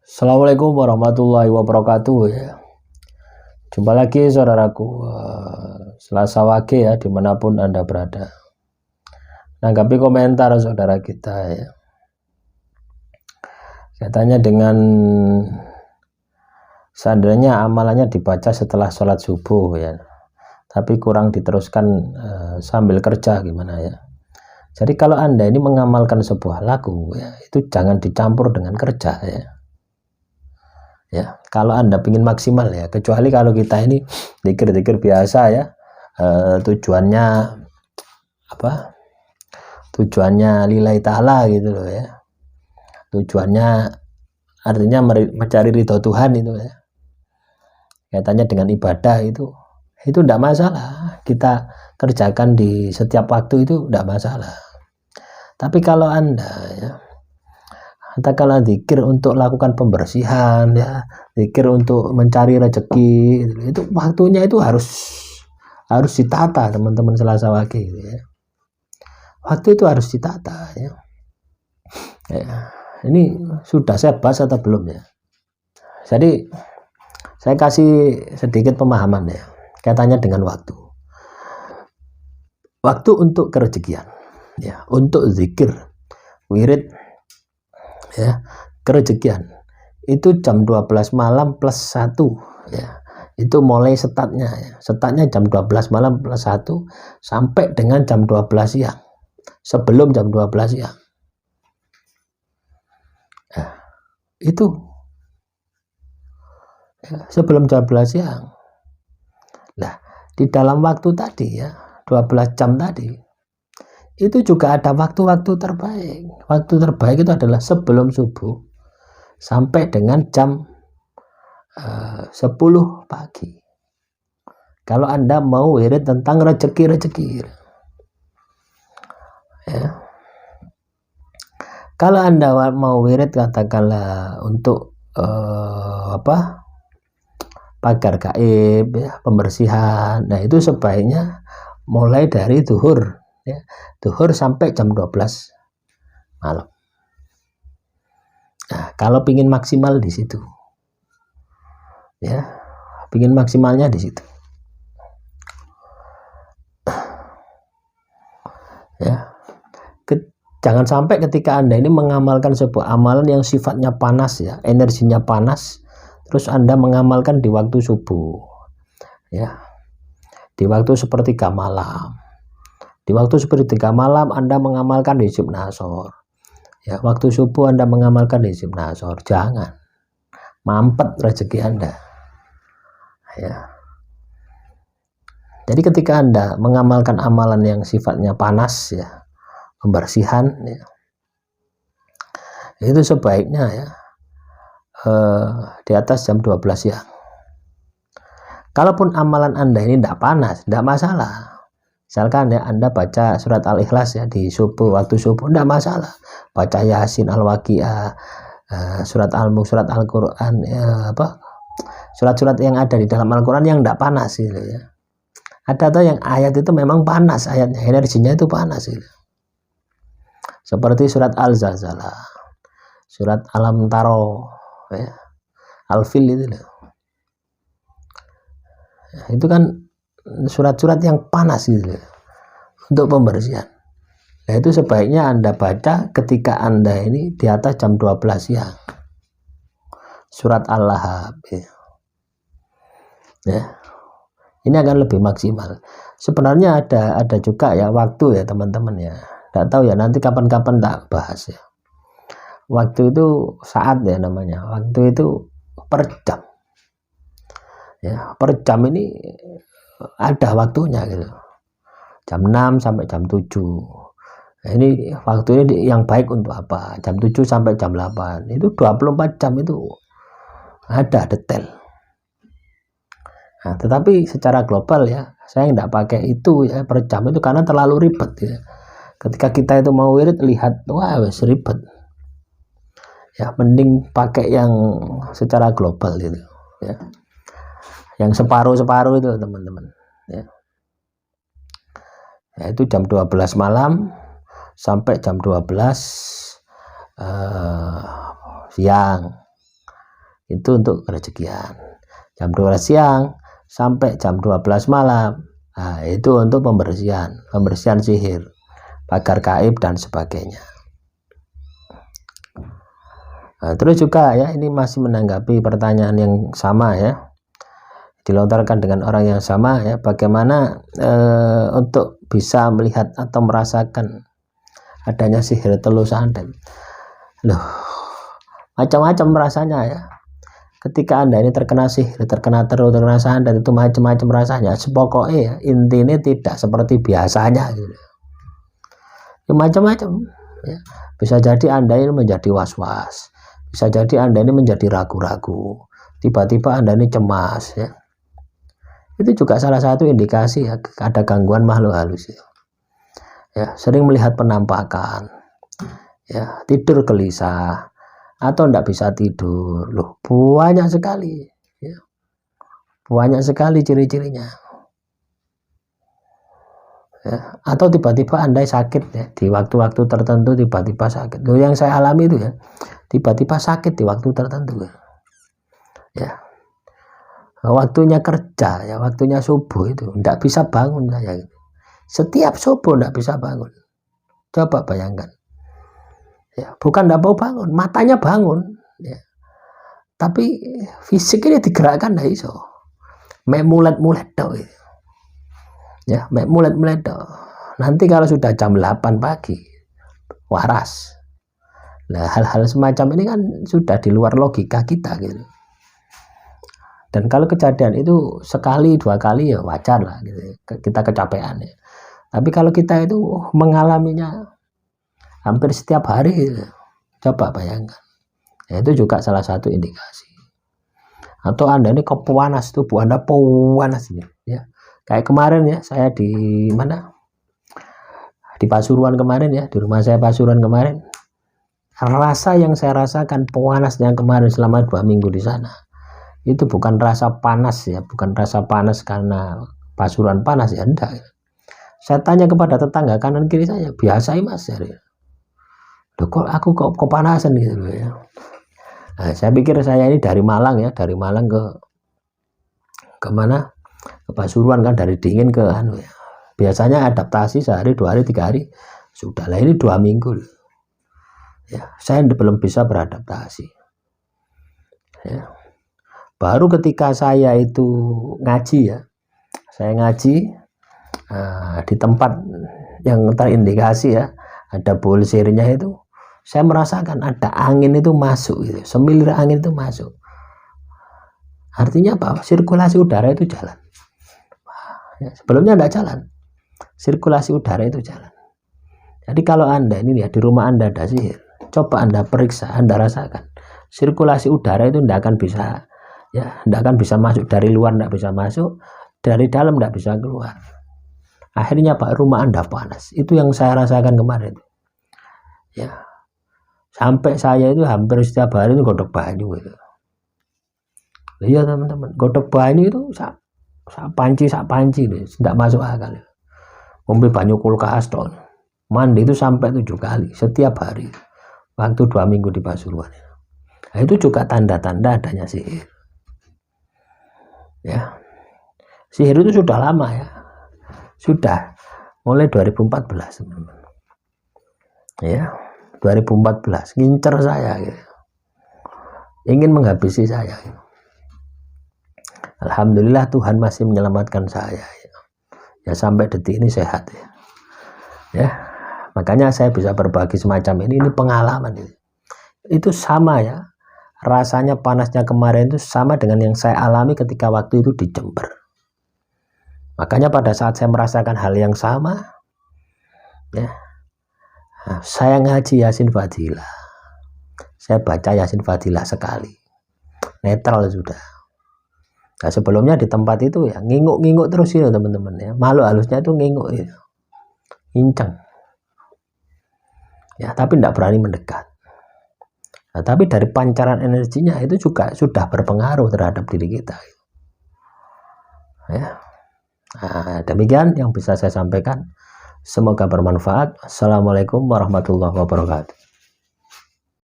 Assalamualaikum warahmatullahi wabarakatuh ya. Jumpa lagi saudaraku, Selasa Wage ya, dimanapun Anda berada. Tanggapi komentar saudara kita ya. Katanya dengan seandainya amalannya dibaca setelah sholat subuh ya, tapi kurang diteruskan sambil kerja gimana ya. Jadi kalau Anda ini mengamalkan sebuah lagu ya, itu jangan dicampur dengan kerja ya. Ya, kalau Anda ingin maksimal ya, kecuali kalau kita ini zikir-zikir biasa ya, tujuannya apa? Tujuannya lillahi ta'ala gitu loh ya. Tujuannya artinya mencari ridho Tuhan itu ya. Kaitannya dengan ibadah itu tidak masalah. Kita kerjakan di setiap waktu itu tidak masalah. Tapi kalau Anda ya, katakanlah zikir untuk lakukan pembersihan ya, zikir untuk mencari rezeki, itu waktunya itu harus ditata teman-teman Selasa Wage gitu ya. Waktu itu harus ditata ya. Ini sudah saya bahas atau belum ya? Jadi saya kasih sedikit pemahaman ya, kaitannya dengan waktu. Waktu untuk kerezekian ya, untuk zikir, wirid ya, kerezekian itu jam 12 malam plus 1 ya, itu mulai startnya ya. Startnya jam 12 malam plus 1 sampai dengan jam 12 siang, sebelum jam 12 siang ya, itu ya, sebelum jam 12 siang. Nah, di dalam waktu tadi ya, 12 jam tadi itu juga ada waktu-waktu terbaik. Waktu terbaik itu adalah sebelum subuh sampai dengan jam 10 pagi. Kalau Anda mau wirid tentang rezeki ya. Kalau Anda mau wirid katakanlah untuk pagar gaib ya, pembersihan. Nah, itu sebaiknya mulai dari zuhur ya, zuhur sampai jam 12 malam. Nah, kalau pingin maksimal di situ ya, pingin maksimalnya di situ ya. Jangan sampai ketika Anda ini mengamalkan sebuah amalan yang sifatnya panas ya, energinya panas, terus Anda mengamalkan di waktu subuh ya, di waktu sepertiga malam. Di waktu sepertiga malam Anda mengamalkan hizib nasor ya, waktu subuh Anda mengamalkan hizib nasor. Jangan, mampet rezeki Anda ya. Jadi ketika Anda mengamalkan amalan yang sifatnya panas ya, pembersihan ya, itu sebaiknya ya di atas jam 12 siang. Kalaupun amalan Anda ini tidak panas, tidak masalah. Misalkan ya Anda baca surat Al-Ikhlas ya di subuh, waktu subuh, tidak masalah. Baca Yasin, Al-Waqiah, surat Al-Mulk, surat Al-Quran ya, surat-surat yang ada di dalam Al-Quran yang tidak panas gitu ya. Ada tuh yang ayat itu memang panas, ayatnya energinya itu panas gitu. Seperti surat Al-Zalzalah, surat Alam Taro ya, Al-Fil itu loh. Itu kan surat-surat yang panas gitu loh, untuk pembersihan. Nah, itu sebaiknya Anda baca ketika Anda ini di atas jam 12 siang. Surat Al-Lahab ya. Ini akan lebih maksimal. Sebenarnya ada juga ya waktu ya teman-teman ya. Tidak tahu ya, nanti kapan-kapan tak bahas ya. Waktu itu saat ya namanya. Waktu itu per jam. Ya, per jam ini ada waktunya gitu. Jam 6 sampai jam 7. Nah, ini waktunya yang baik untuk apa? Jam 7 sampai jam 8. Itu 24 jam itu ada detail. Nah, tetapi secara global ya, saya tidak pakai itu ya per jam itu karena terlalu ribet ya. Ketika kita itu mau wirid lihat, wah wes ribet. Ya, mending pakai yang secara global gitu ya. Yang separuh-separuh itu teman-teman ya. Itu jam 12 malam sampai jam 12 siang itu untuk rezekian. Jam 12 siang sampai jam 12 malam, nah, itu untuk pembersihan sihir, pagar gaib dan sebagainya. Nah, terus juga ya, ini masih menanggapi pertanyaan yang sama ya, dilontarkan dengan orang yang sama ya, bagaimana untuk bisa melihat atau merasakan adanya sihir telur santet. Loh, macam-macam rasanya ya. Ketika Anda ini terkena sihir, terkena teror, terkena santet, itu macam-macam rasanya. Sepokoknya ya, intinya tidak seperti biasanya gitu. Ya, macam-macam ya. Bisa jadi Anda ini menjadi was-was, bisa jadi Anda ini menjadi ragu-ragu, tiba-tiba Anda ini cemas ya. Itu juga salah satu indikasi ya, ada gangguan makhluk halus ya. Ya, sering melihat penampakan ya, tidur gelisah atau tidak bisa tidur. Loh, banyak sekali ya. Banyak sekali ciri-cirinya ya. Atau tiba-tiba Anda sakit ya, di waktu-waktu tertentu tiba-tiba sakit. Loh, yang saya alami itu ya, tiba-tiba sakit di waktu tertentu ya. Waktunya kerja ya, waktunya subuh itu tidak bisa bangun saya. Setiap subuh tidak bisa bangun. Coba bayangkan ya, bukan tidak mau bangun, matanya bangun ya, tapi fisik ini digerakkan tidak iso, mek mulet-mulet dong ya, mek mulet-mulet dong. Nanti kalau sudah jam 8 pagi waras. Nah, hal-hal semacam ini kan sudah di luar logika kita gitu. Dan kalau kejadian itu sekali dua kali ya wajar lah gitu, kita kecapean ya. Tapi kalau kita itu mengalaminya hampir setiap hari gitu, coba bayangkan ya, itu juga salah satu indikasi. Atau Anda ini kepanas, tubuh Anda panas ya, kayak kemarin ya, saya di mana, di Pasuruan kemarin ya, di rumah saya Pasuruan kemarin, rasa yang saya rasakan panasnya kemarin selama 2 minggu di sana, itu bukan rasa panas ya, bukan rasa panas karena Pasuruan panas ya, enggak. Saya tanya kepada tetangga kanan kiri saya, biasa mas ya. Loh, kok aku kok kepanasan gitu loh ya. Nah, saya pikir saya ini dari Malang ya, dari Malang ke mana, ke Pasuruan kan, dari dingin ke anu ya. Biasanya adaptasi sehari, 2 hari, 3 hari sudah lah, ini 2 minggu loh. Ya, saya belum bisa beradaptasi ya. Baru ketika saya itu ngaji ya, saya ngaji di tempat yang terindikasi ya, ada bolsirnya itu, saya merasakan ada angin itu masuk gitu, semilir angin itu masuk. Artinya apa? Sirkulasi udara itu jalan ya, sebelumnya tidak jalan, sirkulasi udara itu jalan. Jadi kalau Anda ini ya, di rumah Anda ada sihir, coba Anda periksa, Anda rasakan sirkulasi udara itu tidak akan bisa ya, tidak akan bisa masuk dari luar, tidak bisa masuk dari dalam, tidak bisa keluar. Akhirnya Pak, rumah Anda panas. Itu yang saya rasakan kemarin ya. Sampai saya itu hampir setiap hari itu godok banyu gitu. Iya teman-teman, godok banyu itu sak panci deh, tidak masuk akal. Ngombe banyu kulkas dong. Mandi itu sampai 7 kali setiap hari. Waktu 2 minggu di Pasuruan. Nah, itu juga tanda-tanda adanya sihir. Ya. Sihir itu sudah lama ya. Sudah mulai 2014 teman-teman. Ya. 2014 ngincer saya gitu. Ingin menghabisi saya gitu. Alhamdulillah Tuhan masih menyelamatkan saya ya. Ya sampai detik ini sehat ya. Ya, makanya saya bisa berbagi semacam ini pengalaman itu. Itu sama ya, rasanya panasnya kemarin itu sama dengan yang saya alami ketika waktu itu di Jember. Makanya pada saat saya merasakan hal yang sama ya, saya ngaji Yasin Fadilah, saya baca Yasin Fadilah sekali, netral sudah. Nah, sebelumnya di tempat itu ya nginguk-nginguk terus ya teman-teman ya, malu halusnya itu nginguk ya, inceng ya, tapi tidak berani mendekat. Nah, tapi dari pancaran energinya itu juga sudah berpengaruh terhadap diri kita ya. Nah, demikian yang bisa saya sampaikan, semoga bermanfaat. Assalamualaikum warahmatullahi wabarakatuh.